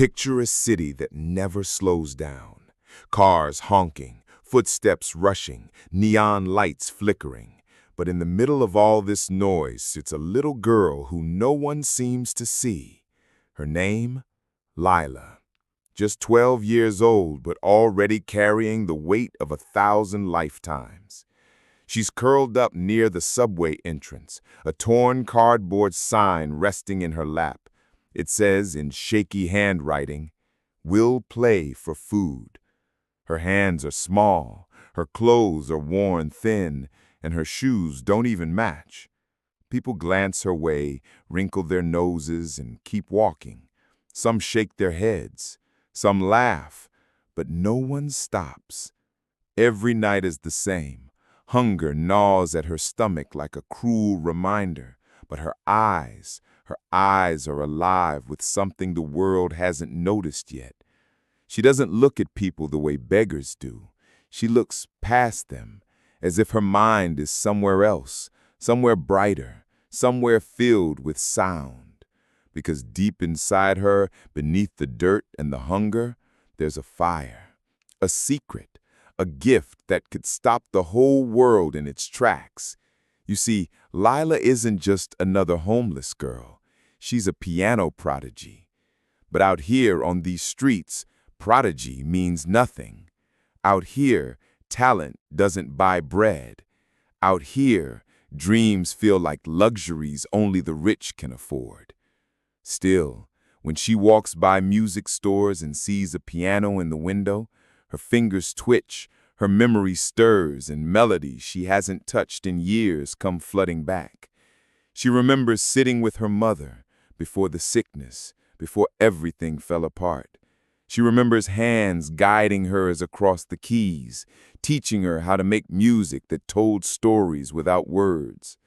Picture a city that never slows down. Cars honking, footsteps rushing, neon lights flickering. But in the middle of all this noise sits a little girl who no one seems to see. Her name? Lila. Just 12 years old, but already carrying the weight of 1,000 lifetimes. She's curled up near the subway entrance, a torn cardboard sign resting in her lap. It says in shaky handwriting, "We'll play for food." Her hands are small, her clothes are worn thin, and her shoes don't even match. People glance her way, wrinkle their noses, and keep walking. Some shake their heads, some laugh, but no one stops. Every night is the same. Hunger gnaws at her stomach like a cruel reminder, but her eyes are alive with something the world hasn't noticed yet. She doesn't look at people the way beggars do. She looks past them, as if her mind is somewhere else, somewhere brighter, somewhere filled with sound. Because deep inside her, beneath the dirt and the hunger, there's a fire, a secret, a gift that could stop the whole world in its tracks. You see, Lila isn't just another homeless girl. She's a piano prodigy. But out here on these streets, prodigy means nothing. Out here, talent doesn't buy bread. Out here, dreams feel like luxuries only the rich can afford. Still, when she walks by music stores and sees a piano in the window, her fingers twitch, her memory stirs, and melodies she hasn't touched in years come flooding back. She remembers sitting with her mother before the sickness, before everything fell apart. She remembers hands guiding her across the keys, teaching her how to make music that told stories without words.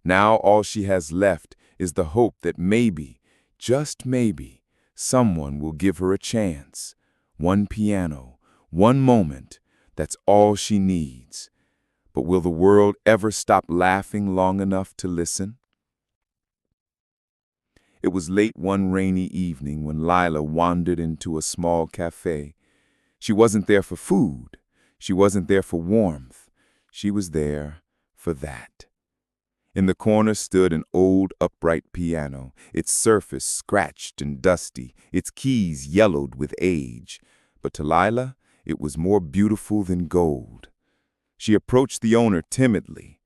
Now all she has left is the hope that maybe, just maybe, someone will give her a chance. One piano, one moment, that's all she needs. But will the world ever stop laughing long enough to listen? It was late one rainy evening when Lila wandered into a small cafe. She wasn't there for food. She wasn't there for warmth. She was there for that. In the corner stood an old upright piano, its surface scratched and dusty, its keys yellowed with age. But to Lila, it was more beautiful than gold. She approached the owner timidly.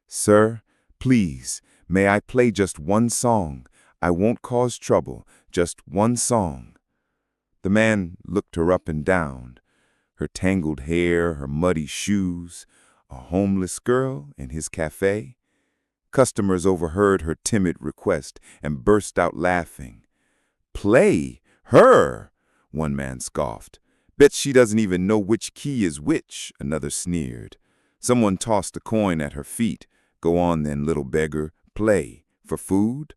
"Sir, please, may I play just one song? I won't cause trouble, just one song." The man looked her up and down, her tangled hair, her muddy shoes, a homeless girl in his cafe. Customers overheard her timid request and burst out laughing. "Play her?" one man scoffed. "Bet she doesn't even know which key is which," another sneered. Someone tossed a coin at her feet. "Go on then, little beggar, play. For food?"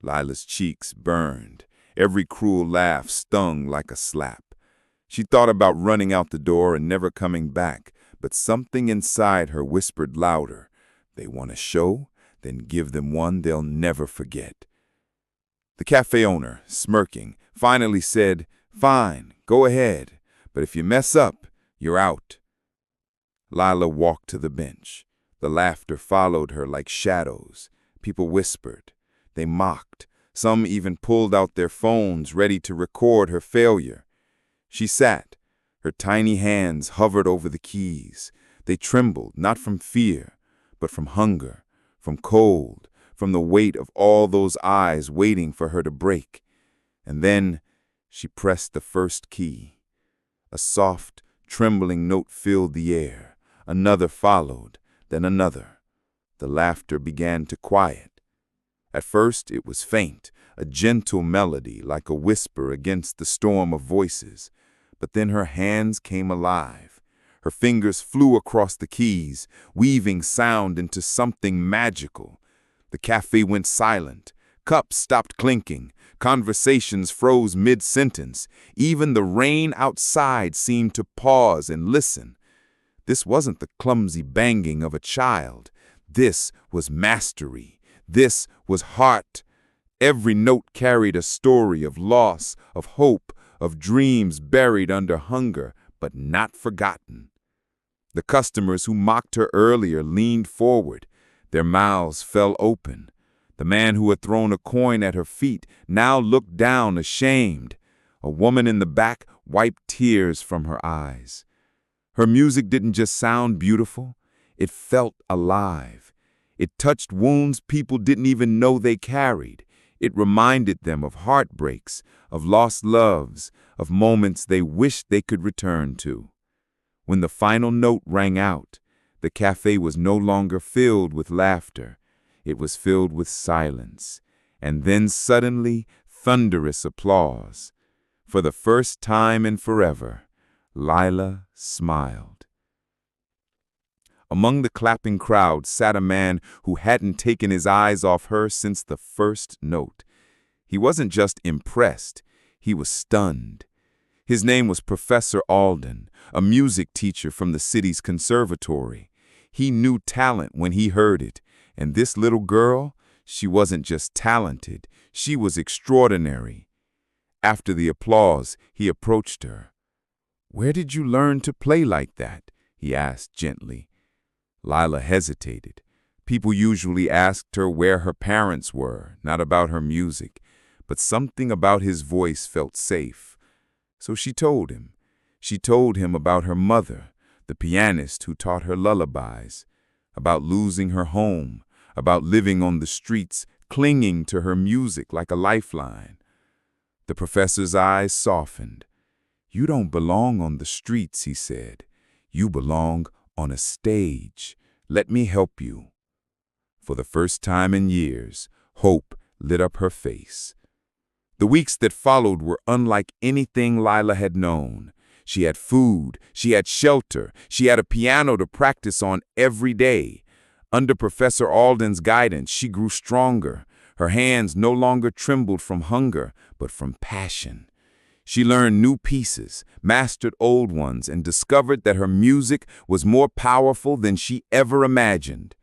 Lila's cheeks burned. Every cruel laugh stung like a slap. She thought about running out the door and never coming back, but something inside her whispered louder. They want a show? Then give them one they'll never forget. The cafe owner, smirking, finally said, "Fine, go ahead, but if you mess up, you're out." Lila walked to the bench. The laughter followed her like shadows. People whispered. They mocked. Some even pulled out their phones, ready to record her failure. She sat. Her tiny hands hovered over the keys. They trembled, not from fear, but from hunger, from cold, from the weight of all those eyes waiting for her to break. And then she pressed the first key. A soft, trembling note filled the air. Another followed, then another. The laughter began to quiet. At first it was faint, a gentle melody like a whisper against the storm of voices. But then her hands came alive. Her fingers flew across the keys, weaving sound into something magical. The cafe went silent. Cups stopped clinking. Conversations froze mid-sentence. Even the rain outside seemed to pause and listen. This wasn't the clumsy banging of a child. This was mastery. This was heart. Every note carried a story of loss, of hope, of dreams buried under hunger, but not forgotten. The customers who mocked her earlier leaned forward. Their mouths fell open. The man who had thrown a coin at her feet now looked down ashamed. A woman in the back wiped tears from her eyes. Her music didn't just sound beautiful, it felt alive. It touched wounds people didn't even know they carried. It reminded them of heartbreaks, of lost loves, of moments they wished they could return to. When the final note rang out, the cafe was no longer filled with laughter. It was filled with silence, and then suddenly thunderous applause. For the first time in forever, Lila smiled. Among the clapping crowd sat a man who hadn't taken his eyes off her since the first note. He wasn't just impressed, he was stunned. His name was Professor Alden, a music teacher from the city's conservatory. He knew talent when he heard it, and this little girl, she wasn't just talented, she was extraordinary. After the applause, he approached her. "Where did you learn to play like that?" he asked gently. Lila hesitated. People usually asked her where her parents were, not about her music, but something about his voice felt safe. So she told him. She told him about her mother, the pianist who taught her lullabies, about losing her home, about living on the streets, clinging to her music like a lifeline. The professor's eyes softened. "You don't belong on the streets," he said. "You belong on a stage. Let me help you." For the first time in years, hope lit up her face. The weeks that followed were unlike anything Lila had known. She had food, she had shelter, she had a piano to practice on every day. Under Professor Alden's guidance, she grew stronger. Her hands no longer trembled from hunger, but from passion. She learned new pieces, mastered old ones, and discovered that her music was more powerful than she ever imagined.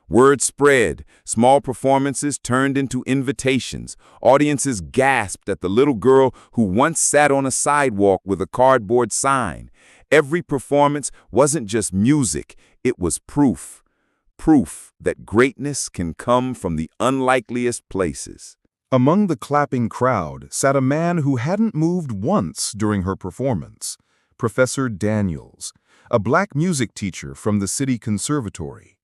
Word spread, small performances turned into invitations. Audiences gasped at the little girl who once sat on a sidewalk with a cardboard sign. Every performance wasn't just music, it was proof. Proof that greatness can come from the unlikeliest places. Among the clapping crowd sat a man who hadn't moved once during her performance, Professor Daniels, a black music teacher from the city conservatory.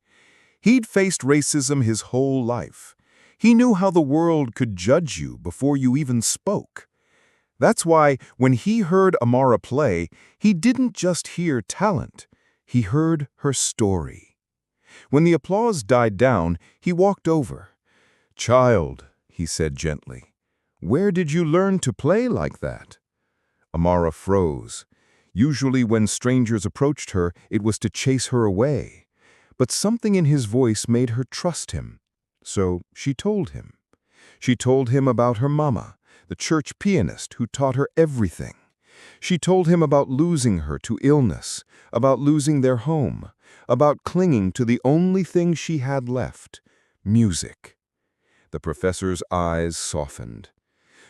He'd faced racism his whole life. He knew how the world could judge you before you even spoke. That's why, when he heard Amara play, he didn't just hear talent, he heard her story. When the applause died down, he walked over. "Child," he said gently, "where did you learn to play like that?" Amara froze. Usually when strangers approached her, it was to chase her away. But something in his voice made her trust him. So she told him. She told him about her mama, the church pianist who taught her everything. She told him about losing her to illness, about losing their home, about clinging to the only thing she had left, music. The professor's eyes softened.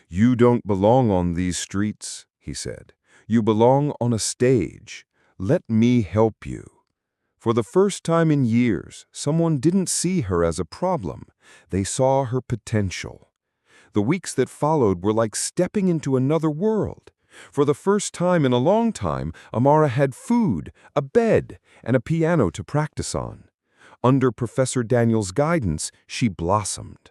"You don't belong on these streets," he said. "You belong on a stage. Let me help you." For the first time in years, someone didn't see her as a problem. They saw her potential. The weeks that followed were like stepping into another world. For the first time in a long time, Amara had food, a bed, and a piano to practice on. Under Professor Daniels' guidance, she blossomed.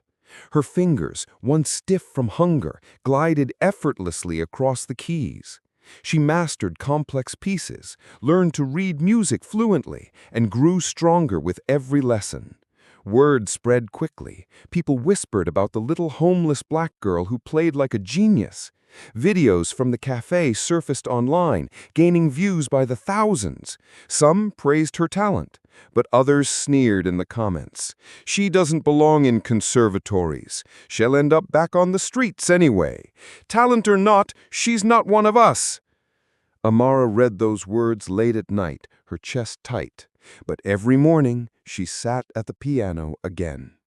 Her fingers, once stiff from hunger, glided effortlessly across the keys. She mastered complex pieces, learned to read music fluently, and grew stronger with every lesson. Word spread quickly. People whispered about the little homeless black girl who played like a genius. Videos from the cafe surfaced online, gaining views by the thousands. Some praised her talent, but others sneered in the comments. "She doesn't belong in conservatories. She'll end up back on the streets anyway. Talent or not, she's not one of us." Amara read those words late at night, her chest tight. But every morning, she sat at the piano again.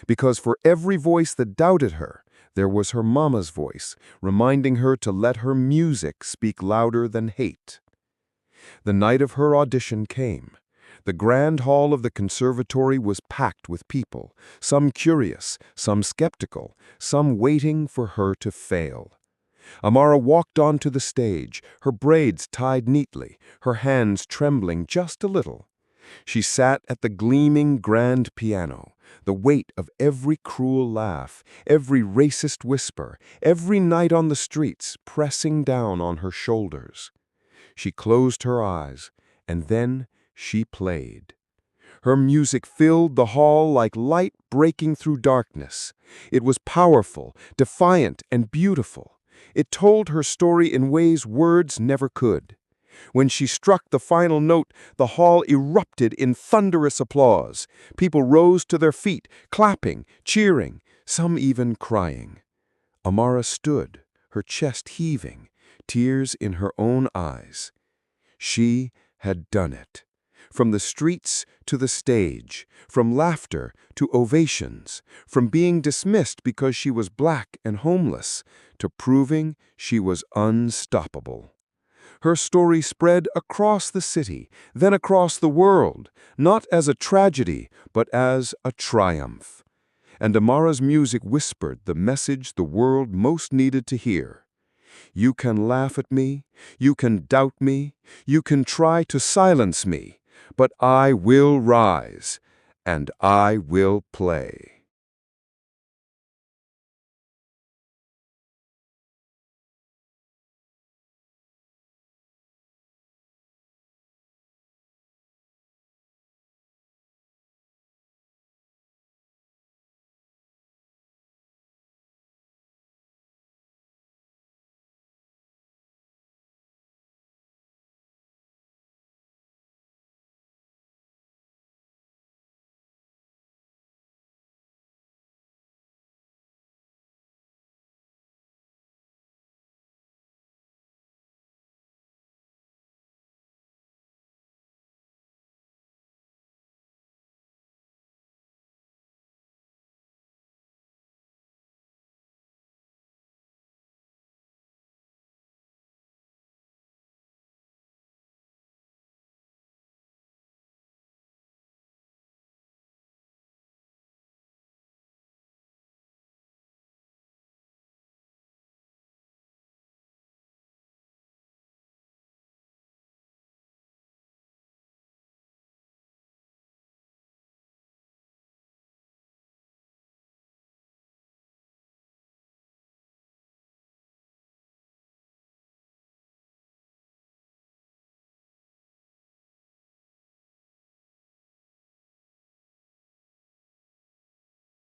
Because for every voice that doubted her, There was her mama's voice, reminding her to let her music speak louder than hate. The night of her audition came. The grand hall of the conservatory was packed with people, some curious, some skeptical, some waiting for her to fail. Amara walked onto the stage, her braids tied neatly, her hands trembling just a little. She sat at the gleaming grand piano, the weight of every cruel laugh, every racist whisper, every night on the streets pressing down on her shoulders. She closed her eyes, and then she played. Her music filled the hall like light breaking through darkness. It was powerful, defiant, and beautiful. It told her story in ways words never could. When she struck the final note, the hall erupted in thunderous applause. People rose to their feet, clapping, cheering, some even crying. Amara stood, her chest heaving, tears in her own eyes. She had done it. From the streets to the stage, from laughter to ovations, from being dismissed because she was black and homeless, to proving she was unstoppable. Her story spread across the city, then across the world, not as a tragedy, but as a triumph. And Amara's music whispered the message the world most needed to hear. You can laugh at me, you can doubt me, you can try to silence me, but I will rise, and I will play.